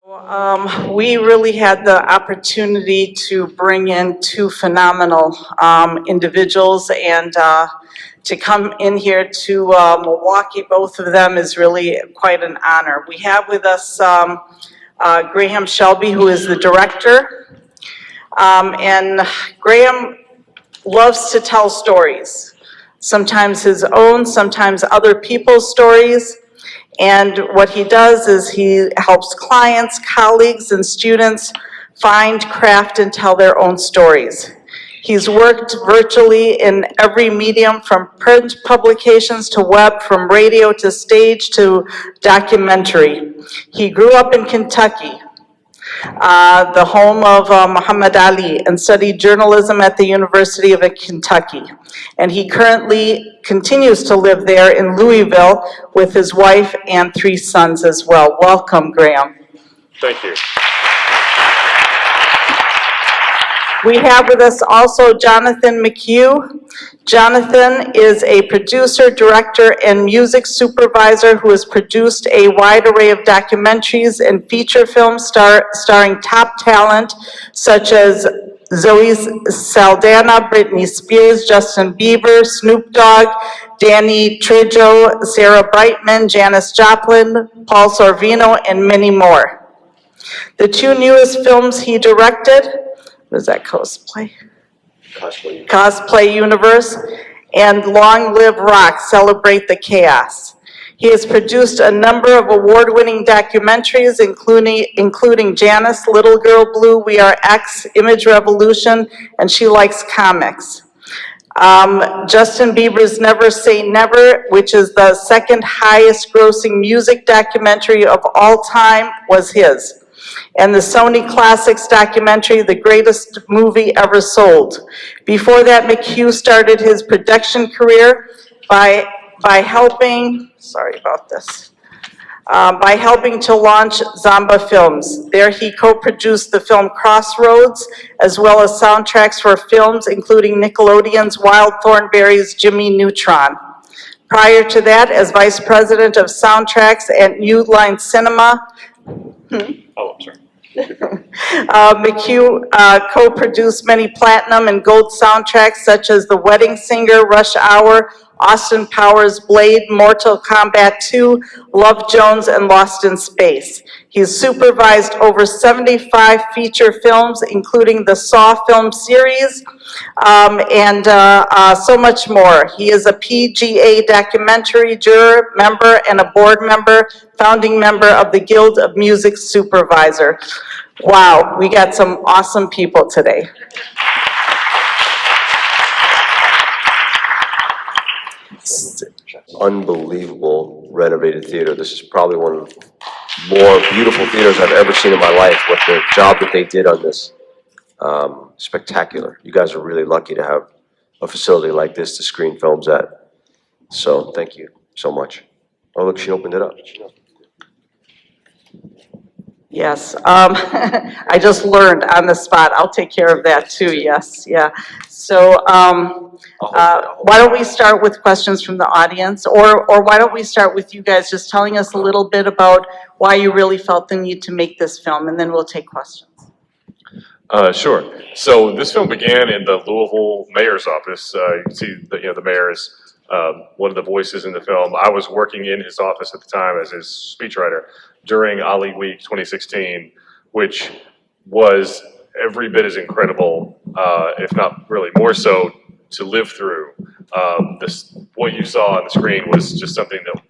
We really had the opportunity to bring in two phenomenal individuals, and to come in here to Milwaukee, both of them, is really quite an honor. We have with us Graham Shelby, who is the director, and Graham loves to tell stories, sometimes his own, sometimes other people's stories. And what he does is he helps clients, colleagues, and students find, craft, and tell their own stories. He's worked virtually in every medium, from print publications to web, from radio to stage to documentary. He grew up in Kentucky, the home of Muhammad Ali, and studied journalism at the University of Kentucky. And he currently continues to live there in Louisville with his wife and 3 sons as well. Welcome, Graham. Thank you. We have with us also Jonathan Mchugh. Jonathan is a producer, director, and music supervisor who has produced a wide array of documentaries and feature films starring top talent such as Zoe Saldana, Britney Spears, Justin Bieber, Snoop Dogg, Danny Trejo, Sarah Brightman, Janis Joplin, Paul Sorvino, and many more. The 2 newest films he directed, what is that, Cosplay Universe, and Long Live Rock, Celebrate the Chaos. He has produced a number of award-winning documentaries, including Janice, Little Girl Blue, We Are X, Image Revolution, and She Likes Comics. Justin Bieber's Never Say Never, which is the 2nd highest grossing music documentary of all time, was his. And the Sony Classics documentary, The Greatest Movie Ever Sold. Before that, Mchugh started his production career by helping to launch Zamba Films. There he co-produced the film Crossroads, as well as soundtracks for films including Nickelodeon's Wild Thornberrys' Jimmy Neutron. Prior to that, as vice president of soundtracks at New Line Cinema, Oh, I'm sorry. Mchugh co-produced many platinum and gold soundtracks such as The Wedding Singer, Rush Hour, Austin Powers, Blade, Mortal Kombat 2, Love Jones, and Lost in Space. He's supervised over 75 feature films, including the Saw film series, and so much more. He is a PGA documentary juror, member, and a board member, founding member of the Guild of Music Supervisor. Wow, we got some awesome people today. Unbelievable renovated theater. This is probably one of the more beautiful theaters I've ever seen in my life. With the job that they did on this, spectacular. You guys are really lucky to have a facility like this to screen films at. So thank you so much. Oh, look, she opened it up. Yes, I just learned on the spot. I'll take care of that too, yes, yeah. So why don't we start with questions from the audience, or why don't we start with you guys just telling us a little bit about why you really felt the need to make this film, and then we'll take questions. Sure. So this film began in the Louisville mayor's office. You can see the mayor is one of the voices in the film. I was working in his office at the time as his speechwriter during Ali Week 2016, which was every bit as incredible, if not really more so, to live through. What you saw on the screen was just something that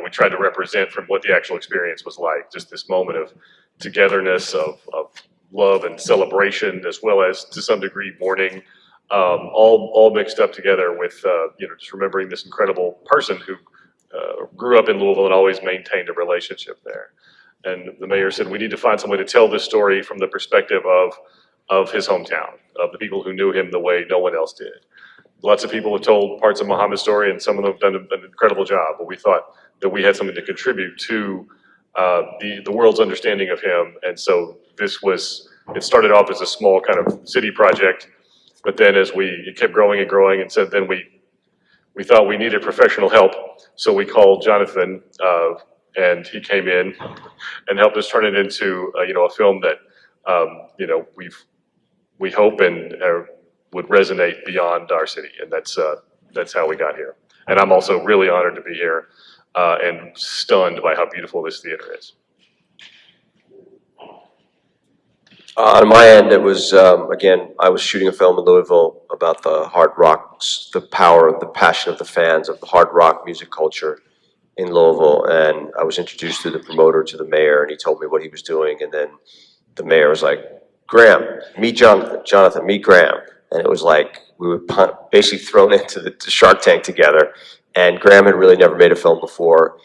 we tried to represent from what the actual experience was like. Just this moment of togetherness, of love and celebration, as well as to some degree mourning, all mixed up together with just remembering this incredible person who grew up in Louisville and always maintained a relationship there. And the mayor said, we need to find some way to tell this story from the perspective of his hometown, of the people who knew him the way no one else did. Lots of people have told parts of Muhammad's story, and some of them have done an incredible job, but we thought that we had something to contribute to the world's understanding of him. And so it started off as a small kind of city project, but then it kept growing and growing, and so then we thought we needed professional help, so we called Jonathan and he came in and helped us turn it into, a film that, we hope and would resonate beyond our city, and that's how we got here. And I'm also really honored to be here and stunned by how beautiful this theater is. On my end, it was, again, I was shooting a film in Louisville about the hard rock, the power, the passion of the fans of the hard rock music culture in Louisville. And I was introduced through the promoter to the mayor, and he told me what he was doing. And then the mayor was like, Graham, meet Jonathan. Jonathan, meet Graham. And it was like we were basically thrown into the Shark Tank together. And Graham had really never made a film before.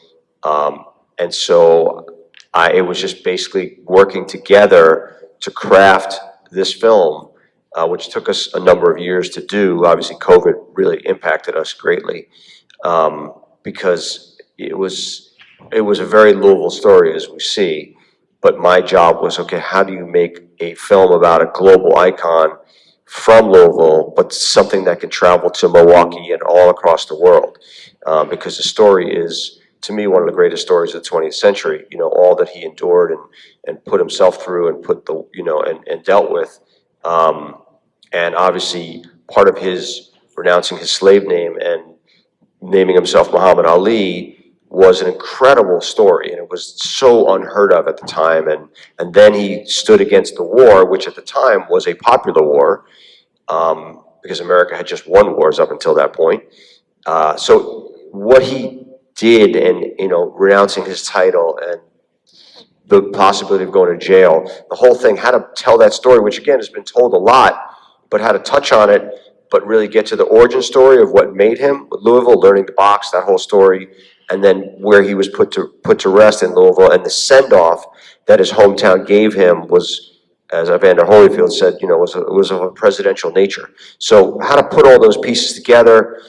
And so it was just basically working together to craft this film, which took us a number of years to do. Obviously, COVID really impacted us greatly because it was a very Louisville story, as we see. But my job was, okay, how do you make a film about a global icon from Louisville, but something that can travel to Milwaukee and all across the world? Because the story is, to me, one of the greatest stories of the 20th century. All that he endured and put himself through and put the, and dealt with. And obviously, part of his renouncing his slave name and naming himself Muhammad Ali was an incredible story, and it was so unheard of at the time. And then he stood against the war, which at the time was a popular war, because America had just won wars up until that point. So what he did, and renouncing his title and the possibility of going to jail, the whole thing, how to tell that story, which again has been told a lot, but how to touch on it, but really get to the origin story of what made him with Louisville, learning the box, that whole story, and then where he was put to rest in Louisville, and the send-off that his hometown gave him was, as Evander Holyfield said, was of a presidential nature. So how to put all those pieces together,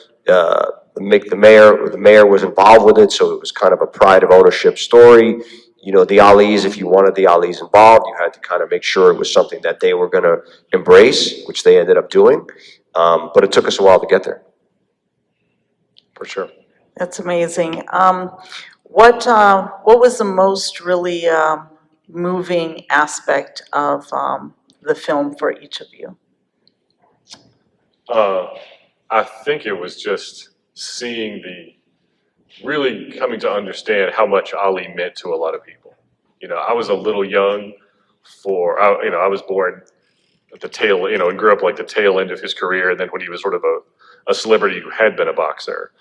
make the mayor was involved with it, so it was kind of a pride of ownership story. The Alis, if you wanted the Alis involved, you had to kind of make sure it was something that they were going to embrace, which they ended up doing. But it took us a while to get there. For sure. That's amazing. What was the most really moving aspect of the film for each of you? I think it was just really coming to understand how much Ali meant to a lot of people. I was a little young I was born at the tail, and grew up like the tail end of his career, and then when he was sort of a celebrity who had been a boxer.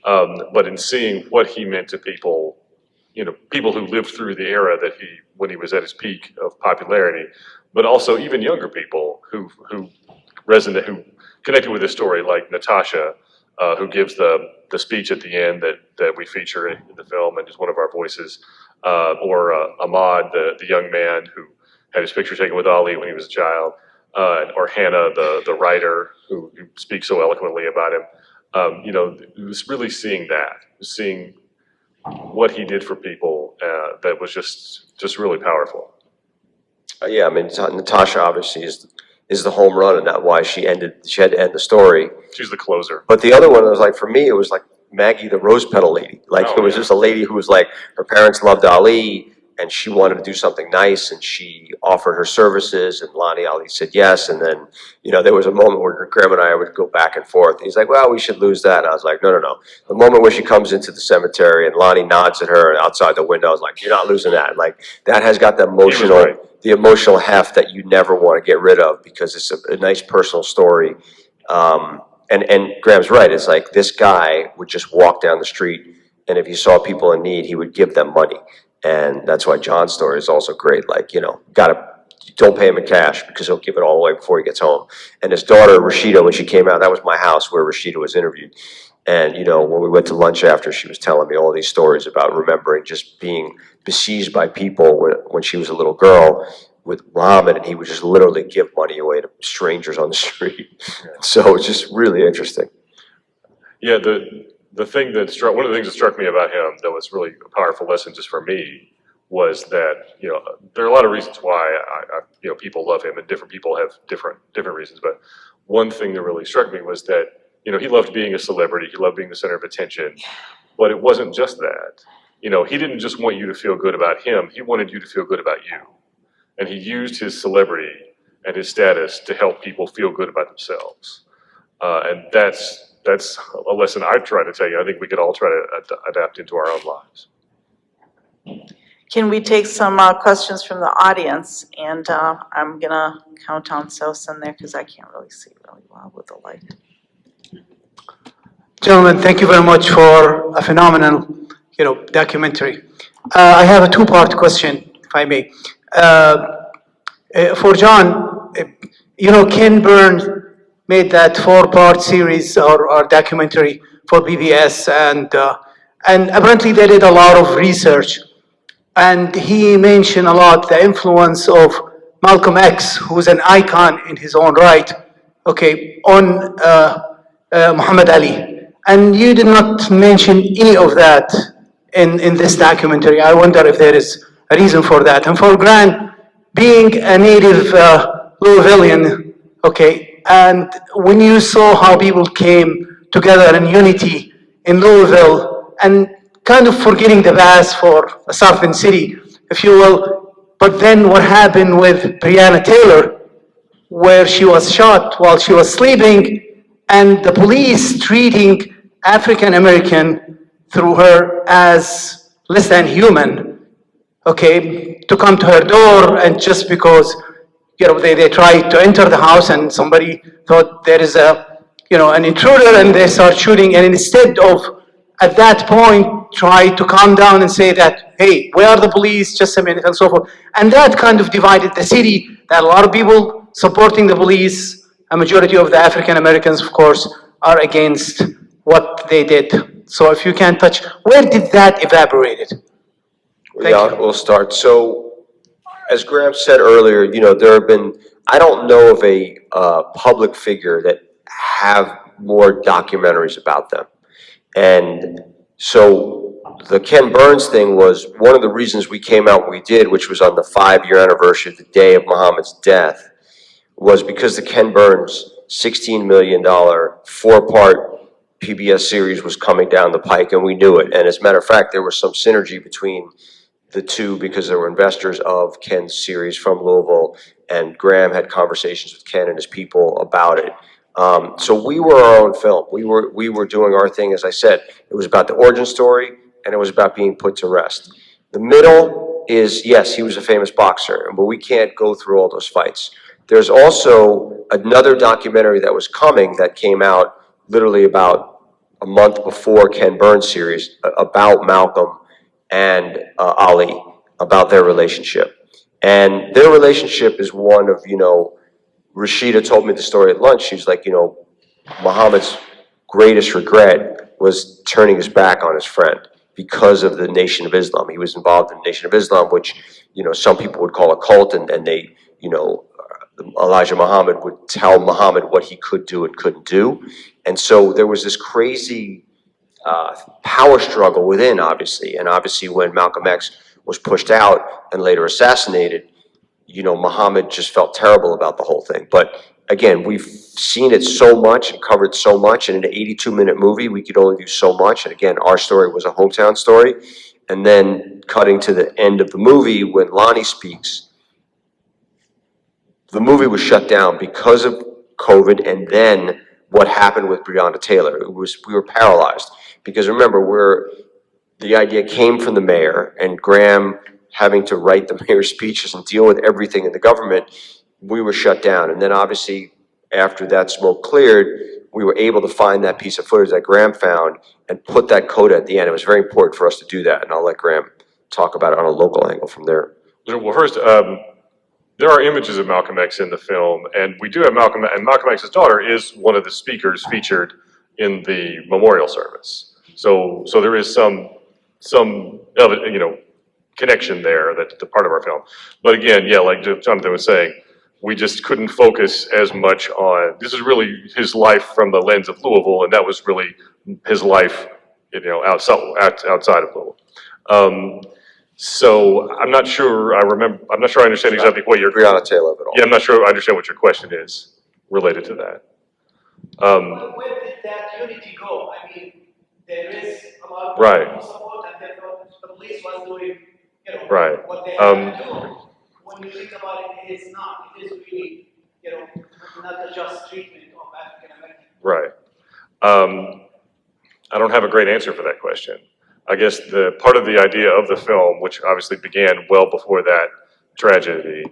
But in seeing what he meant to people, people who lived through the era when he was at his peak of popularity, but also even younger people who connected with his story, like Natasha, who gives the speech at the end that we feature in the film and is one of our voices, or Ahmad, the young man who had his picture taken with Ali when he was a child, or Hannah, the writer who speaks so eloquently about him. It was really seeing what he did for people that was just really powerful. Yeah, I mean, Natasha obviously is the home run, and that's why she had to end the story. She's the closer. But the other one was like, for me, it was like Maggie, the rose petal lady. Like, it was just a lady who was like, her parents loved Ali, and she wanted to do something nice, and she offered her services, and Lonnie Ali said yes. And then, there was a moment where Graham and I would go back and forth. He's like, well, we should lose that. And I was like, no. The moment where she comes into the cemetery and Lonnie nods at her outside the window, I was like, you're not losing that. Like, that has got the emotional heft that you never want to get rid of, because it's a nice personal story. And Graham's right. It's like, this guy would just walk down the street, and if he saw people in need, he would give them money. And that's why John's story is also great. Like, don't pay him in cash, because he'll give it all away before he gets home. And his daughter, Rashida, when she came out, that was my house where Rashida was interviewed. And, when we went to lunch after, she was telling me all these stories about remembering just being besieged by people when she was a little girl with Muhammad, and he would just literally give money away to strangers on the street. So it's just really interesting. Yeah, one of the things that struck me about him that was really a powerful lesson just for me was that, there are a lot of reasons why people love him, and different people have different reasons. But one thing that really struck me was that, he loved being a celebrity. He loved being the center of attention. But it wasn't just that. he didn't just want you to feel good about him, he wanted you to feel good about you. And he used his celebrity and his status to help people feel good about themselves. And that's a lesson I try to tell you. I think we could all try to adapt into our own lives. Can we take some questions from the audience? And I'm gonna count on Sosa in there because I can't really see really well with the light. Gentlemen, thank you very much for a phenomenal, documentary. I have a two-part question, if I may. For John, Ken Burns made that four-part series or documentary for PBS, and apparently they did a lot of research. And he mentioned a lot the influence of Malcolm X, who's an icon in his own right, on Muhammad Ali. And you did not mention any of that in this documentary. I wonder if there is a reason for that. And for Grant, being a native Louisvillian, and when you saw how people came together in unity in Louisville, and kind of forgetting the past for a southern city, if you will, but then what happened with Breonna Taylor, where she was shot while she was sleeping, and the police treating African American through her as less than human, to come to her door, and just because they tried to enter the house and somebody thought there is an intruder, and they start shooting, and instead of at that point try to calm down and say that, hey, we are the police, just a minute, and so forth. And that kind of divided the city, that a lot of people supporting the police, a majority of the African Americans, of course, are against what they did. So if you can touch, where did that evaporate? We'll start. So, as Graham said earlier, there have been, I don't know of a public figure that have more documentaries about them. And so the Ken Burns thing was one of the reasons we came out when we did, which was on the 5-year anniversary, the day of Muhammad's death, was because the Ken Burns $16 million 4-part PBS series was coming down the pike, and we knew it. And as a matter of fact, there was some synergy between the two because there were investors of Ken's series from Louisville, and Graham had conversations with Ken and his people about it. So we were our own film. We were doing our thing, as I said. It was about the origin story, and it was about being put to rest. The middle is, yes, he was a famous boxer, but we can't go through all those fights. There's also another documentary that was coming that came out literally about a month before Ken Burns' series about Malcolm and Ali, about their relationship. And their relationship is one of, Rashida told me the story at lunch. She's like, Muhammad's greatest regret was turning his back on his friend because of the Nation of Islam. He was involved in the Nation of Islam, which, some people would call a cult, and they, Elijah Muhammad would tell Muhammad what he could do and couldn't do. And so there was this crazy power struggle within, obviously. And obviously when Malcolm X was pushed out and later assassinated, Muhammad just felt terrible about the whole thing. But again, we've seen it so much and covered so much, and in an 82-minute movie, we could only do so much. And again, our story was a hometown story. And then cutting to the end of the movie, when Lonnie speaks, the movie was shut down because of COVID, and then what happened with Breonna Taylor. We were paralyzed. Because remember, the idea came from the mayor, and Graham having to write the mayor's speeches and deal with everything in the government, we were shut down. And then obviously, after that smoke cleared, we were able to find that piece of footage that Graham found and put that coda at the end. It was very important for us to do that, and I'll let Graham talk about it on a local angle from there. Well, first, there are images of Malcolm X in the film, and we do have Malcolm, and Malcolm X's daughter is one of the speakers featured in the memorial service. So there is some connection there that's a part of our film. But again, yeah, like Jonathan was saying, we just couldn't focus as much on, this is really his life from the lens of Louisville, and that was really his life, outside of Louisville. So I'm not sure I understand exactly what you're. Breonna Taylor at all. Yeah, I'm not sure I understand what your question is related to that. Where did that unity go? I mean, there is a lot of Right. support, and therefore, but doing, Right. what they have to do. When you think about it, it's not. It is really, not a just treatment of African Americans. Right. I don't have a great answer for that question. I guess the part of the idea of the film, which obviously began well before that tragedy,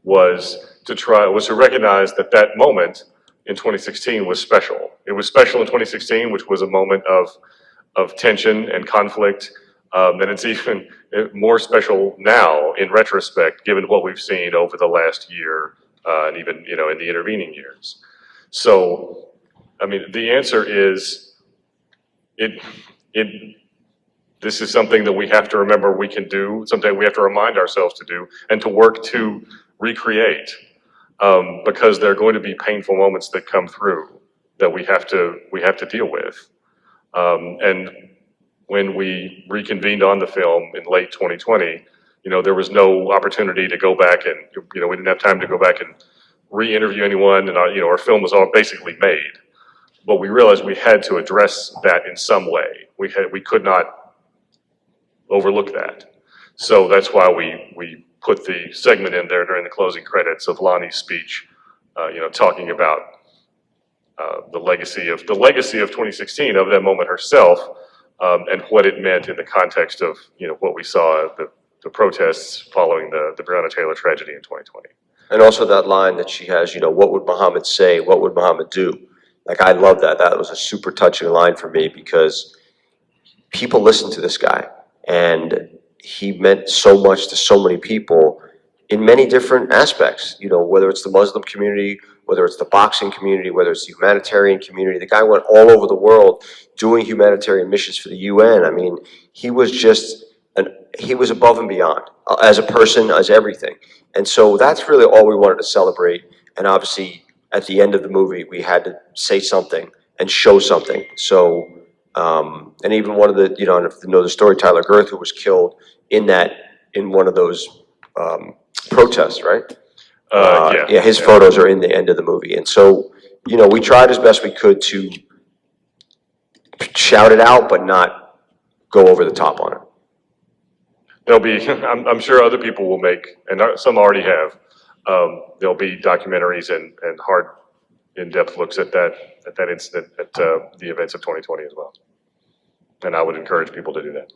was to recognize that that moment in 2016 was special. It was special in 2016, which was a moment of tension and conflict, and it's even more special now in retrospect, given what we've seen over the last year, and even, in the intervening years. So, I mean, the answer is, this is something that we have to remember we can do, something we have to remind ourselves to do, and to work to recreate, because there are going to be painful moments that come through that we have to deal with. And when we reconvened on the film in late 2020, there was no opportunity to go back and, we didn't have time to go back and re-interview anyone, and our film was all basically made. But we realized we had to address that in some way. We could not overlook that. So that's why we put the segment in there during the closing credits of Lonnie's speech, talking about the legacy of 2016, of that moment herself, and what it meant in the context of what we saw, the protests following the Breonna Taylor tragedy in 2020. And also that line that she has, what would Muhammad say? What would Muhammad do? Like, I love that. That was a super touching line for me, because people listen to this guy, and he meant so much to so many people in many different aspects, whether it's the Muslim community, whether it's the boxing community, whether it's the humanitarian community. The guy went all over the world doing humanitarian missions for the UN. I mean, he was just, he was above and beyond, as a person, as everything. And so that's really all we wanted to celebrate. And obviously, at the end of the movie, we had to say something and show something. So, and even one of the, I don't know if you know the story, Tyler Girth, who was killed in one of those protests, right? Yeah, his photos are in the end of the movie. And so, we tried as best we could to shout it out, but not go over the top on it. There'll be, I'm sure other people will make, and some already have, there'll be documentaries and hard, in-depth looks at that incident, at the events of 2020 as well. And I would encourage people to do that.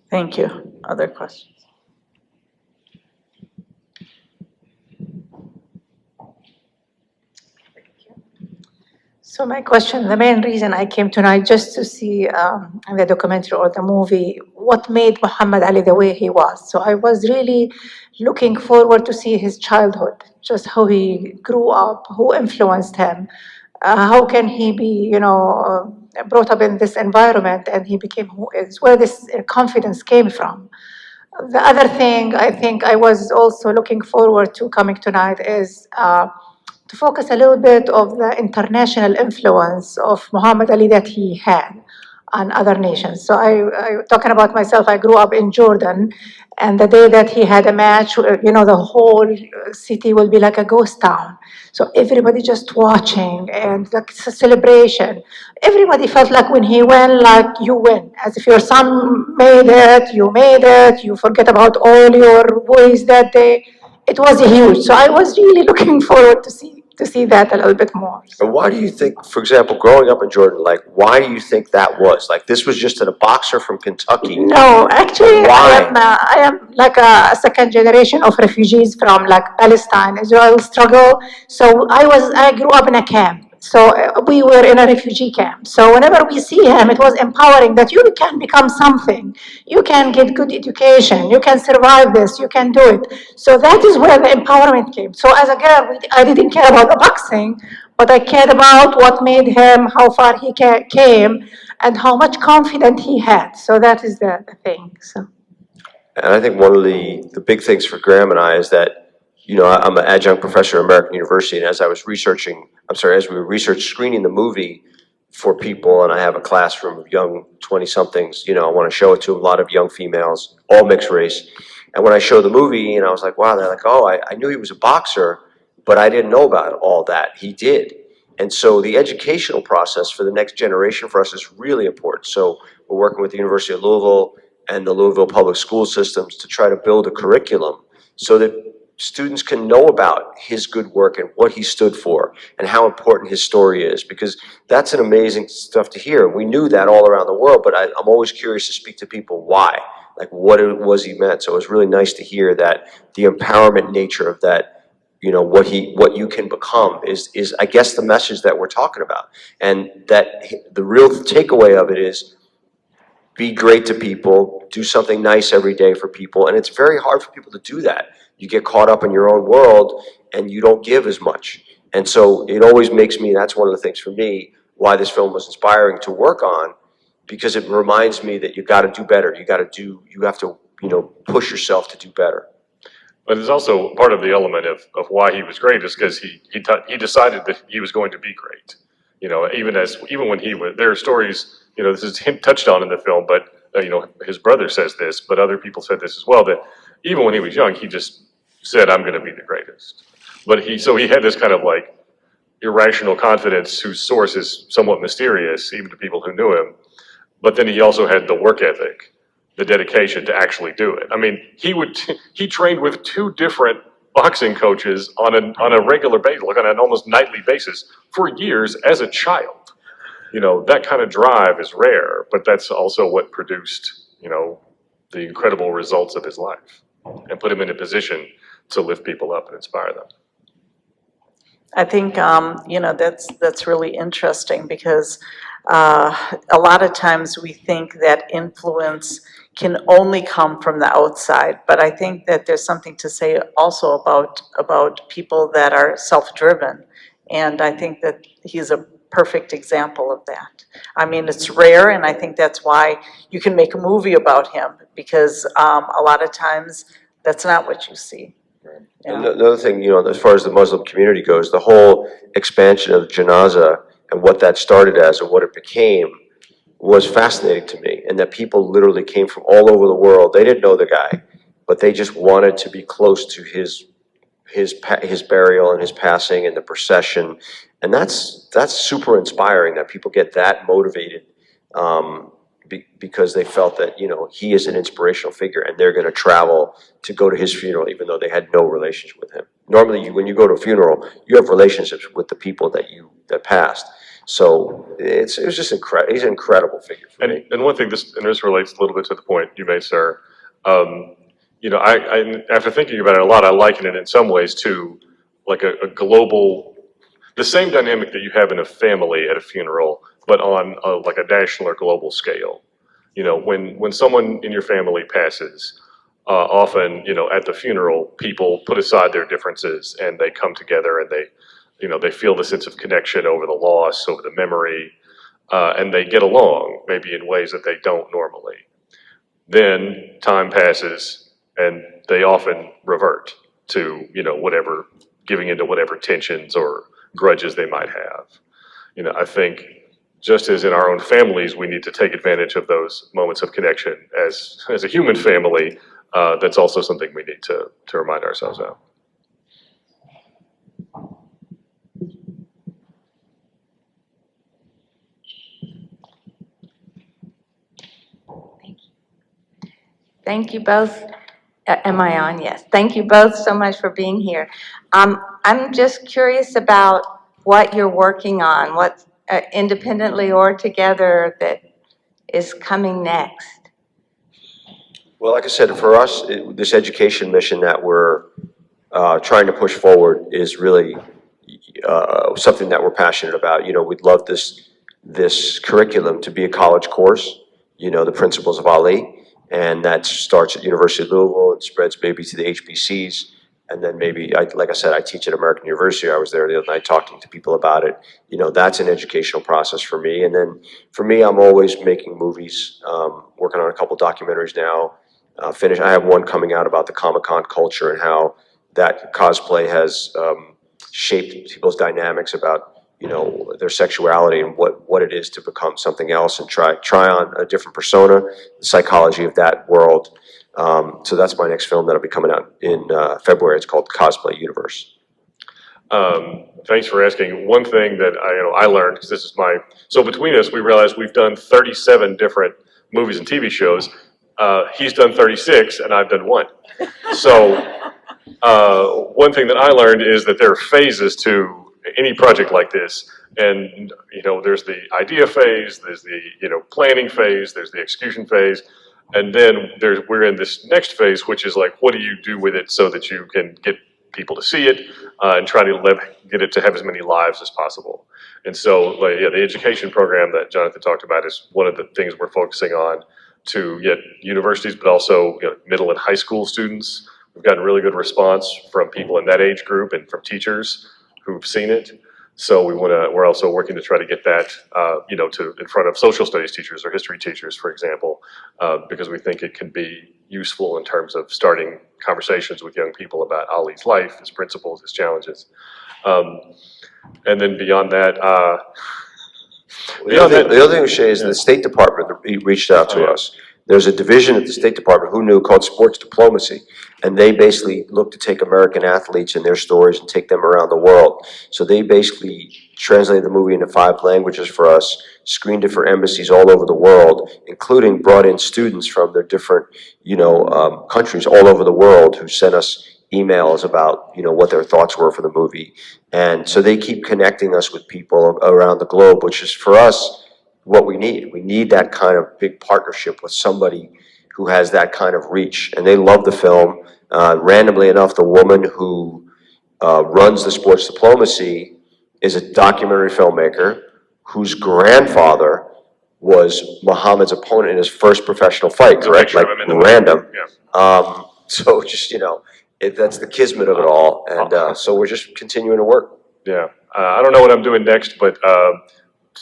Thank you. Other questions? So my question, the main reason I came tonight, just to see the documentary or the movie, what made Muhammad Ali the way he was. So I was really looking forward to see his childhood, just how he grew up, who influenced him, how can he be, brought up in this environment and he became who is, where this confidence came from. The other thing I think I was also looking forward to coming tonight is to focus a little bit of the international influence of Muhammad Ali that he had on other nations. So I talking about myself, I grew up in Jordan, and the day that he had a match, the whole city will be like a ghost town. So everybody just watching, and like it's a celebration. Everybody felt like when he won, like you win. As if your son made it, you forget about all your worries that day. It was huge. So I was really looking forward to see that a little bit more. And why do you think, for example, growing up in Jordan, like, why do you think that was? Like, this was just a boxer from Kentucky. No, actually, Why? I am like a second generation of refugees from like Palestine, Israel struggle. So I grew up in a camp. So we were in a refugee camp. So whenever we see him, it was empowering that you can become something. You can get good education. You can survive this. You can do it. So that is where the empowerment came. So as a girl, I didn't care about the boxing, but I cared about what made him, how far he came, and how much confidence he had. So that is the thing. So. And I think one of the big things for Graham and I is that, I'm an adjunct professor at American University, and as we were screening the movie for people, and I have a classroom of young 20-somethings, I want to show it to a lot of young females, all mixed race. And when I showed the movie, and I was like, wow, they're like, oh, I knew he was a boxer, but I didn't know about all that. He did. And so the educational process for the next generation for us is really important. So we're working with the University of Louisville and the Louisville public school systems to try to build a curriculum so that students can know about his good work and what he stood for and how important his story is, because that's an amazing stuff to hear. We knew that all around the world, but I'm always curious to speak to people why, like what it was he meant. So it was really nice to hear that the empowerment nature of that, you know, what you can become is I guess the message that we're talking about. And that the real takeaway of it is be great to people, do something nice every day for people. And it's very hard for people to do that. You get caught up in your own world and you don't give as much. And so it always makes me, that's one of the things for me, why this film was inspiring to work on, because it reminds me that you got to do better. You have to, you know, push yourself to do better. But it's also part of the element of why he was great is because he decided that he was going to be great. You know, even when he was, there are stories, you know, this is him touched on in the film, but you know, his brother says this, but other people said this as well, that even when he was young, he just said, I'm going to be the greatest. But so he had this kind of like irrational confidence whose source is somewhat mysterious, even to people who knew him. But then he also had the work ethic, the dedication to actually do it. I mean, he trained with 2 different boxing coaches on a regular basis, like on an almost nightly basis for years as a child. You know, that kind of drive is rare, but that's also what produced, you know, the incredible results of his life and put him in a position to lift people up and inspire them. I think, you know, that's really interesting because a lot of times we think that influence can only come from the outside, but I think that there's something to say also about people that are self-driven, and I think that he's a perfect example of that. I mean, it's rare, and I think that's why you can make a movie about him, because a lot of times that's not what you see. And another thing, you know, as far as the Muslim community goes, the whole expansion of Janaza and what that started as and what it became was fascinating to me. And that people literally came from all over the world. They didn't know the guy, but they just wanted to be close to his burial and his passing and the procession. And that's super inspiring that people get that motivated because they felt that, you know, he is an inspirational figure and they're going to travel to go to his funeral even though they had no relationship with him. Normally, when you go to a funeral, you have relationships with the people that passed. So it was just incredible. He's an incredible figure for me. And one thing, this relates a little bit to the point you made, sir. You know, I after thinking about it a lot, I liken it in some ways to like a global, the same dynamic that you have in a family at a funeral, but on like a national or global scale. You know, when someone in your family passes, often, you know, at the funeral, people put aside their differences and they come together and they feel the sense of connection over the loss, over the memory, and they get along maybe in ways that they don't normally. Then time passes and they often revert to, you know, whatever, giving into whatever tensions or grudges they might have. You know, I think just as in our own families, we need to take advantage of those moments of connection as a human family. That's also something we need to remind ourselves of. Thank you both. Am I on? Yes. Thank you both so much for being here. I'm just curious about what you're working on, what independently or together that is coming next. Well, like I said, for us, this education mission that we're trying to push forward is really something that we're passionate about. You know, we'd love this curriculum to be a college course, you know, the principles of Ali, and that starts at University of Louisville and spreads maybe to the HBCs. And then maybe, like I said, I teach at American University. I was there the other night talking to people about it. You know, that's an educational process for me. And then for me, I'm always making movies, working on a couple documentaries now. I have one coming out about the Comic-Con culture and how that cosplay has shaped people's dynamics about, you know, their sexuality and what it is to become something else and try on a different persona, the psychology of that world. So that's my next film that'll be coming out in February. It's called Cosplay Universe. Thanks for asking. One thing that I learned, because this is so between us, we realized we've done 37 different movies and TV shows. He's done 36 and I've done 1. So one thing that I learned is that there are phases to any project like this. And, there's the idea phase, there's the, planning phase, there's the execution phase. And then we're in this next phase, which is like, what do you do with it so that you can get people to see it and try to get it to have as many lives as possible. And so, the education program that Jonathan talked about is one of the things we're focusing on to get universities, but also middle and high school students. We've gotten really good response from people in that age group and from teachers who've seen it. So we're also working to try to get that, to in front of social studies teachers or history teachers, for example, because we think it can be useful in terms of starting conversations with young people about Ali's life, his principles, his challenges. And then beyond that, The other thing, Shay, is the State Department reached out to us. There's a division at the State Department, who knew, called sports diplomacy. And they basically look to take American athletes and their stories and take them around the world. So they basically translated the movie into 5 languages for us, screened it for embassies all over the world, including brought in students from their different, countries all over the world who sent us emails about, what their thoughts were for the movie. And so they keep connecting us with people around the globe, which is, for us, what we need. We need that kind of big partnership with somebody who has that kind of reach. And they love the film. Randomly enough, the woman who runs the sports diplomacy is a documentary filmmaker whose grandfather was Muhammad's opponent in his first professional fight, correct? Like random. Yeah. So just, that's the kismet of it all. And so we're just continuing to work. Yeah. I don't know what I'm doing next, but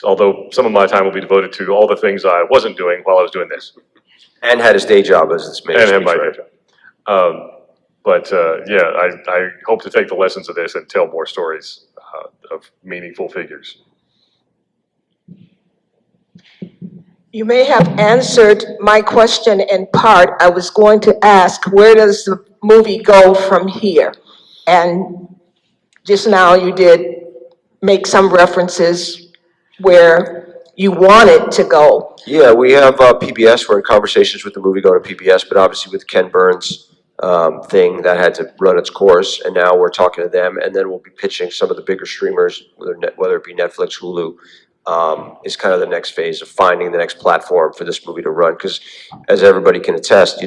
although some of my time will be devoted to all the things I wasn't doing while I was doing this. And had his day job as this major And have my speechwriter. day job. I hope to take the lessons of this and tell more stories of meaningful figures. You may have answered my question in part. I was going to ask, where does the movie go from here? And just now you did make some references where you want it to go. Yeah, we have PBS. We're in conversations with the movie going to PBS, but obviously with Ken Burns' thing that had to run its course, and now we're talking to them, and then we'll be pitching some of the bigger streamers, whether it be Netflix, Hulu, is kind of the next phase of finding the next platform for this movie to run. Because as everybody can attest,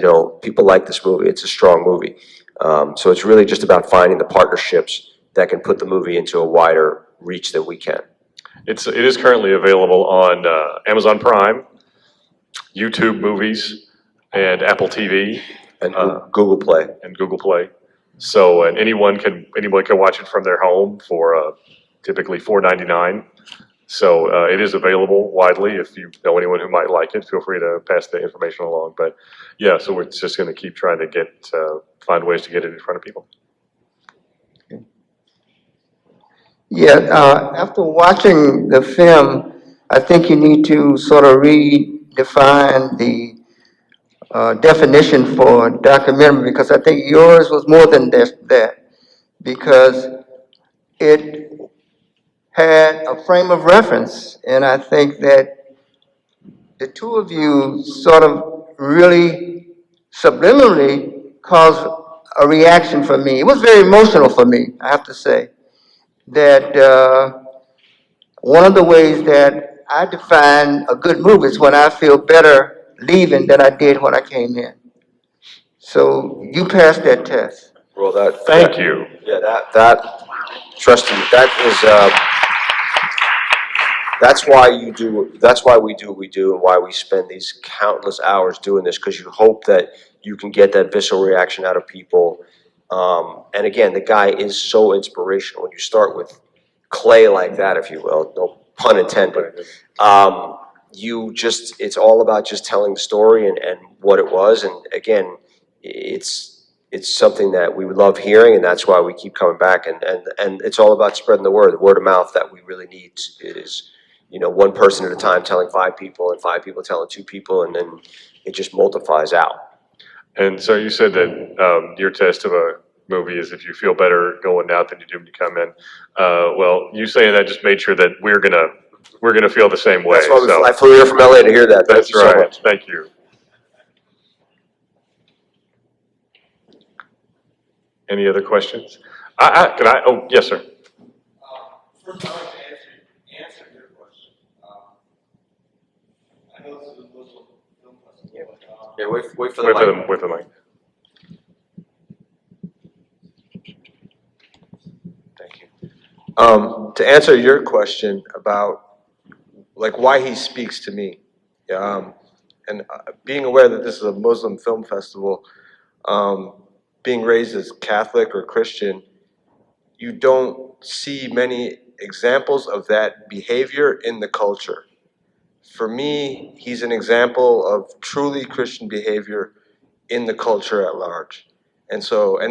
people like this movie. It's a strong movie. So it's really just about finding the partnerships that can put the movie into a wider reach than we can. It is currently available on Amazon Prime, YouTube Movies, and Apple TV. And Google Play. And Google Play. So, and anyone can watch it from their home for typically $4.99. So it is available widely. If you know anyone who might like it, feel free to pass the information along. But yeah, so we're just going to keep trying to find ways to get it in front of people. Yeah, after watching the film, I think you need to sort of redefine the definition for documentary, because I think yours was more than that, because it had a frame of reference, and I think that the two of you sort of really subliminally caused a reaction for me. It was very emotional for me, I have to say, that one of the ways that I define a good movie is when I feel better leaving than I did when I came in. So you passed that test. Well, Thank you. Yeah, that trust me, that's why we do what we do, and why we spend these countless hours doing this, because you hope that you can get that visceral reaction out of people. And again, the guy is so inspirational. When you start with clay like that, if you will, no pun intended, it's all about just telling the story and what it was. And again, it's something that we love hearing, and that's why we keep coming back. And it's all about spreading the word of mouth that we really need. It is, one person at a time telling 5 people, and 5 people telling 2 people, and then it just multiplies out. And so you said that your test of a movie is if you feel better going out than you do when you come in. Well, you saying that just made sure that we're gonna feel the same way. That's why I flew here from LA to hear that. That's right. Thank you. Any other questions? Oh, yes, sir. First, I'd like to answer your question. I know this is a Muslim film festival, but, yeah, wait for the mic. Wait for the mic. Thank you. To answer your question about like why he speaks to me, and being aware that this is a Muslim film festival, being raised as Catholic or Christian, you don't see many examples of that behavior in the culture. For me, he's an example of truly Christian behavior in the culture at large. And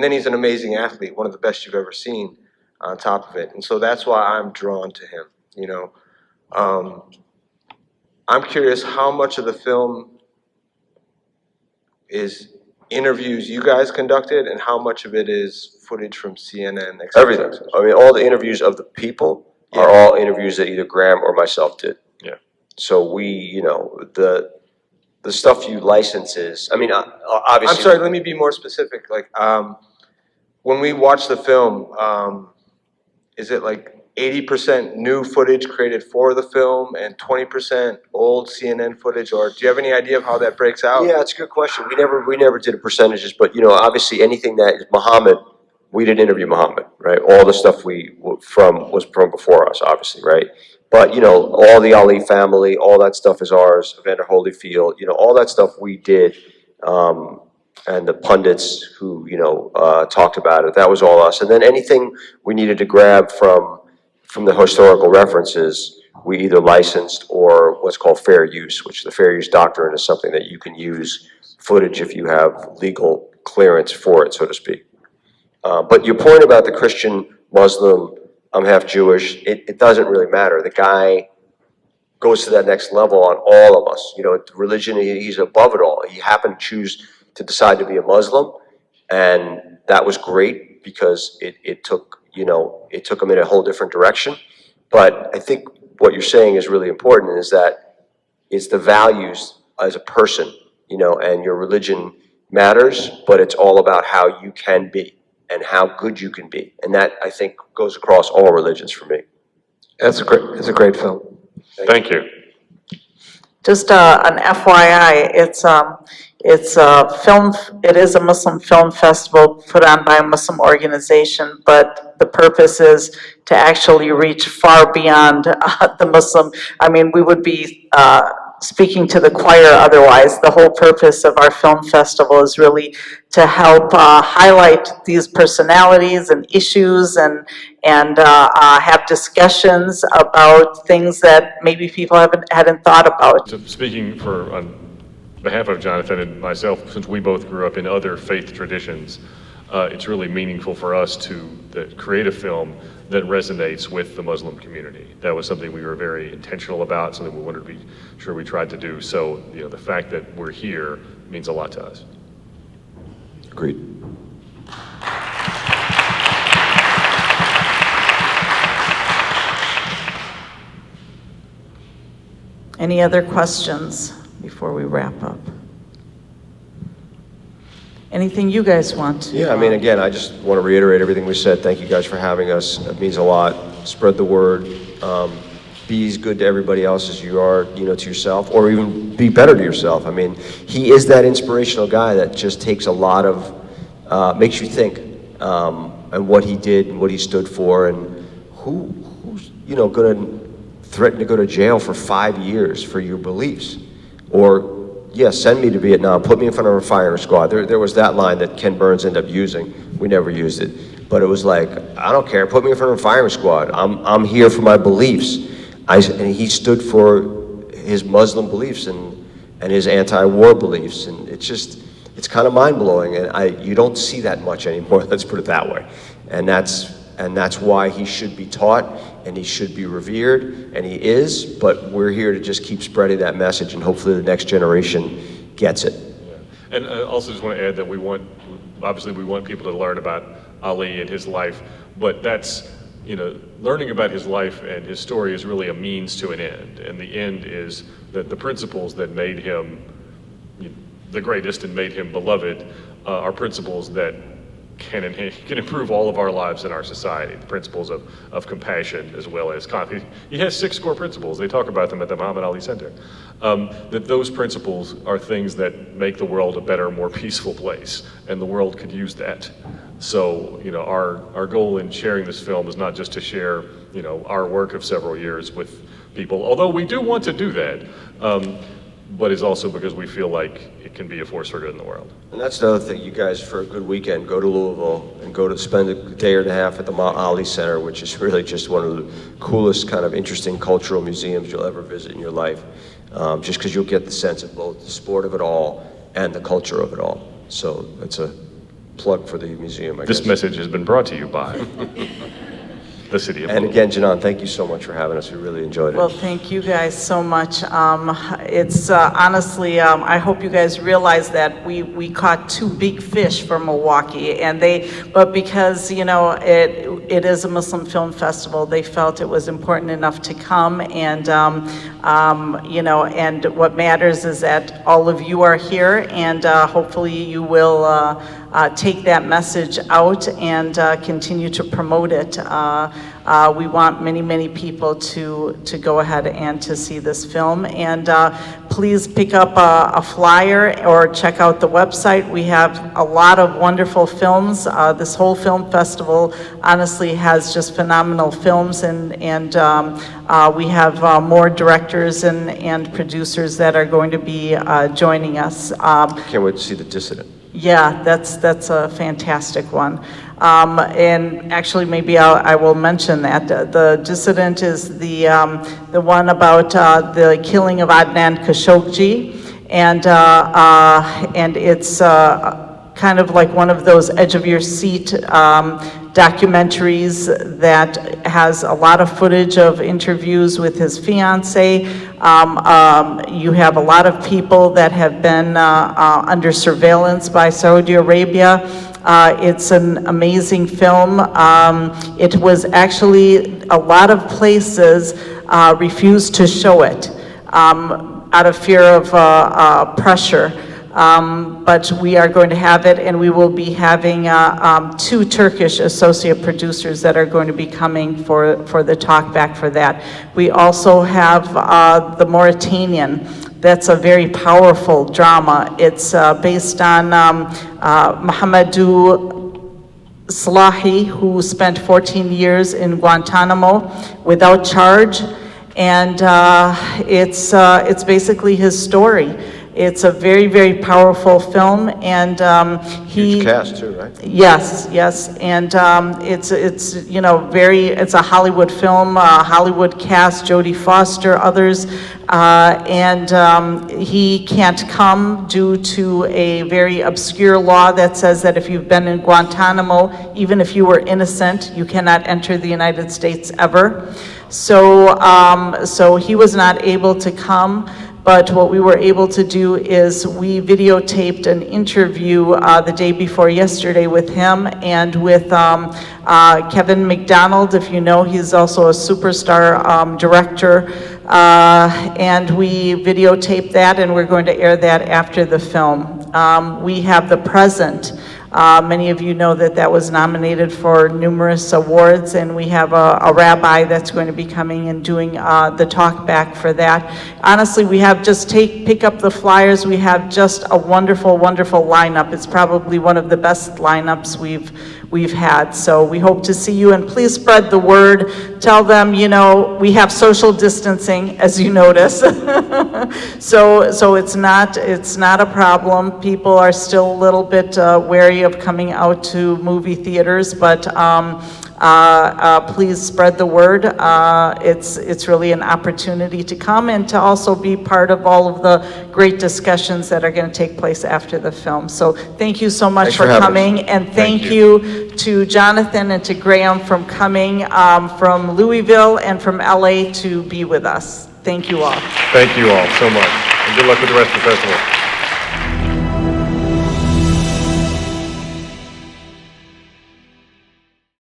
then he's an amazing athlete, one of the best you've ever seen on top of it. And so that's why I'm drawn to him, you know. I'm curious how much of the film is interviews you guys conducted and how much of it is footage from CNN? Everything. I mean, all the interviews of the people are all interviews that either Graham or myself did. Yeah. So we, you know, the stuff you license is, I mean, obviously. I'm sorry, let me be more specific. Like, when we watch the film, is it like 80% new footage created for the film and 20% old CNN footage, or do you have any idea of how that breaks out? Yeah, it's a good question. We never did percentages, but you know, obviously anything that is Muhammad, we didn't interview Muhammad, right? All the stuff was from before us, obviously, right? But you know, all the Ali family, all that stuff is ours. Evander Holyfield, you know, all that stuff we did. And the pundits who, you know, talked about it, that was all us. And then anything we needed to grab from the historical references, we either licensed or what's called fair use, which the fair use doctrine is something that you can use footage if you have legal clearance for it, so to speak. But your point about the Christian, Muslim, I'm half Jewish, it doesn't really matter. The guy goes to that next level on all of us. You know, religion, he's above it all. He happened to choose to decide to be a Muslim, and that was great because it took him in a whole different direction. But I think what you're saying is really important, is that it's the values as a person, you know, and your religion matters, but it's all about how you can be and how good you can be. And that, I think, goes across all religions for me. It's a great film. Thank you. Just an FYI, it's a film, it is a Muslim film festival put on by a Muslim organization, but the purpose is to actually reach far beyond the Muslim. I mean, we would be speaking to the choir otherwise. The whole purpose of our film festival is really to help highlight these personalities and issues and have discussions about things that maybe people hadn't thought about. So speaking on behalf of Jonathan and myself, since we both grew up in other faith traditions, it's really meaningful for us to create a film that resonates with the Muslim community. That was something we were very intentional about, something we wanted to be sure we tried to do. So, you know, the fact that we're here means a lot to us. Agreed. Any other questions before we wrap up? Anything you guys want? Yeah, I mean, again, I just want to reiterate everything we said. Thank you guys for having us. It means a lot. Spread the word. Be as good to everybody else as you are, you know, to yourself, or even be better to yourself. I mean, he is that inspirational guy that just takes a lot of, makes you think, and what he did and what he stood for, and who's, you know, going to threaten to go to jail for 5 years for your beliefs, or send me to Vietnam, put me in front of a firing squad. There was that line that Ken Burns ended up using. We never used it, but it was like, I don't care, put me in front of a firing squad. I'm here for my beliefs. And he stood for his Muslim beliefs and his anti-war beliefs, and it's kind of mind-blowing, and you don't see that much anymore, let's put it that way. And that's why he should be taught, and he should be revered, and he is, but we're here to just keep spreading that message, and hopefully the next generation gets it. Yeah. And I also just want to add that we want people to learn about Ali and his life, but that's, you know, learning about his life and his story is really a means to an end, and the end is that the principles that made him the greatest and made him beloved are principles that can improve all of our lives in our society. The principles of compassion as well as he has 6 core principles. They talk about them at the Muhammad Ali Center. That those principles are things that make the world a better, more peaceful place, and the world could use that. So, our goal in sharing this film is not just to share, our work of several years with people, although we do want to do that, but it's also because we feel like it can be a force for good in the world. And that's the other thing, you guys, for a good weekend, go to Louisville and go to spend a day or a half at the Ali Center, which is really just one of the coolest kind of interesting cultural museums you'll ever visit in your life, just because you'll get the sense of both the sport of it all and the culture of it all. So that's a plug for the museum, I guess. This message has been brought to you by the city of And Louisville. again, Janan, thank you so much for having us. We really enjoyed it. Well, thank you guys so much. It's honestly, I hope you guys realize that we caught 2 big fish for Milwaukee, but because it is a Muslim Film Festival, they felt it was important enough to come, and and what matters is that all of you are here, and hopefully you will take that message out and continue to promote it. We want many people to go ahead and to see this film, and please pick up a flyer or check out the website. We have a lot of wonderful films. This whole film festival honestly has just phenomenal films, and we have more directors and producers that are going to be joining us. Can't wait to see The Dissident. Yeah, that's a fantastic one. And actually, maybe I will mention that. The Dissident is the one about the killing of Adnan Khashoggi, and it's kind of like one of those edge-of-your-seat documentaries that has a lot of footage of interviews with his fiancée. You have a lot of people that have been under surveillance by Saudi Arabia. It's an amazing film. It was actually, a lot of places refused to show it out of fear of pressure. But we are going to have it, and we will be having 2 Turkish associate producers that are going to be coming for the talkback for that. We also have the Mauritanian. That's a very powerful drama. It's based on Mchugh Slahi, who spent 14 years in Guantanamo without charge, and it's basically his story. It's a very powerful film, and Huge cast too, right? Yes, and it's it's a Hollywood film, Hollywood cast, Jodie Foster, others, and he can't come due to a very obscure law that says that if you've been in Guantanamo, even if you were innocent, you cannot enter the United States ever. So he was not able to come. But what we were able to do is we videotaped an interview the day before yesterday with him and with Kevin McDonald. If you know, he's also a superstar director. And we videotaped that, and we're going to air that after the film. We have The Present. Many of you know that was nominated for numerous awards, and we have a rabbi that's going to be coming and doing the talkback for that. Honestly, we have pick up the flyers. We have just a wonderful lineup. It's probably one of the best lineups we've had. So we hope to see you, and please spread the word. Tell them, we have social distancing, as you notice. So it's not a problem. People are still a little bit wary of coming out to movie theaters, but please spread the word. It's really an opportunity to come and to also be part of all of the great discussions that are going to take place after the film. So thank you so much Thanks for for having coming, us. and thank you to Jonathan and to Graham from coming from Louisville and from LA to be with us. Thank you all. Thank you all so much, and good luck with the rest of the festival.